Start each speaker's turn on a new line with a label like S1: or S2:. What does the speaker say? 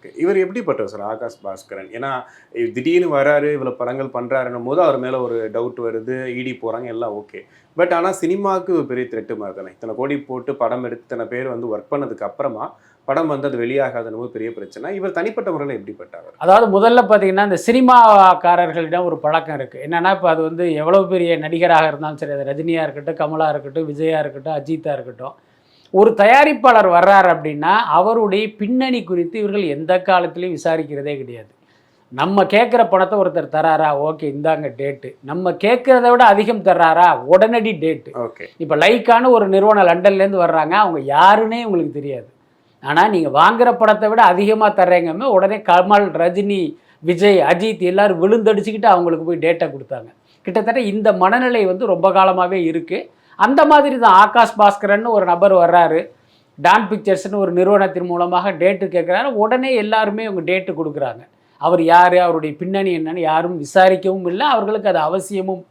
S1: Okay. இவர் எப்படிப்பட்டவர் sir Akash Bhaskaran? ஏன்னா திடீர்னு வராரு, இவ்வளோ படங்கள் பண்றாருன்னும் போது அவர் மேல ஒரு டவுட் வருது. இடி போறாங்க எல்லாம் ஓகே. பட் ஆனா சினிமாவுக்கு ஒரு பெரிய த்ரெட் மாரி தானே. இத்தன கோடி போட்டு படம் எடுத்து இத்தன பேர் வந்து ஒர்க் பண்ணதுக்கு அப்புறமா, படம் வந்து அது வெளியாகாதுன்னும் போது பெரிய பிரச்சனை. இவர் தனிப்பட்ட முறையில எப்படிப்பட்டவர்?
S2: அதாவது முதல்ல பார்த்தீங்கன்னா, இந்த சினிமாக்காரர்களிடம் ஒரு பழக்கம் இருக்கு. என்னன்னா, இப்ப அது வந்து எவ்வளவு பெரிய நடிகராக இருந்தாலும் சரி, அது ரஜினியா இருக்கட்டும், கமலா இருக்கட்டும், விஜயா இருக்கட்டும், அஜித்தா இருக்கட்டும். ஒரு தயாரிப்பாளர் வர்றாரு அப்படின்னா, அவருடைய பின்னணி குறித்து இவர்கள் எந்த காலத்திலயும் விசாரிக்கிறதே கிடையாது. நம்ம கேட்குற பணத்த ஒருத்தர் தராரா? ஓகே, இந்தாங்க டேட்டு. நம்ம கேட்கிறத விட அதிகம் தர்றாரா? உடனடி டேட்டு.
S1: ஓகே.
S2: இப்ப லைக்கான்னு ஒரு நிறுவனம் லண்டன்லேருந்து வர்றாங்க. அவங்க யாருன்னே உங்களுக்கு தெரியாது. ஆனா, நீங்க வாங்குற படத்த விட அதிகமா தர்றேங்கமே, உடனே கமல், ரஜினி, விஜய், அஜித் எல்லாரும் விழுந்தடிச்சுக்கிட்டு அவங்களுக்கு போய் டேட்ட குடுத்தாங்க. கிட்டத்தட்ட இந்த மனநிலை வந்து ரொம்ப காலமாவே இருக்கு. அந்த மாதிரி தான் ஆகாஷ் பாஸ்கரன்னு ஒரு நபர் வர்றாரு. டான் பிக்சர்ஸ்ன்னு ஒரு நிறுவனத்தின் மூலமாக டேட்டு கேட்குறாரு. உடனே எல்லாருமே அவங்க டேட்டு குடுக்குறாங்க. அவர் யாரு? அவருடைய பின்னணி என்னன்னு யாரும் விசாரிக்கவும் இல்ல. அவர்களுக்கு அது அவசியமும்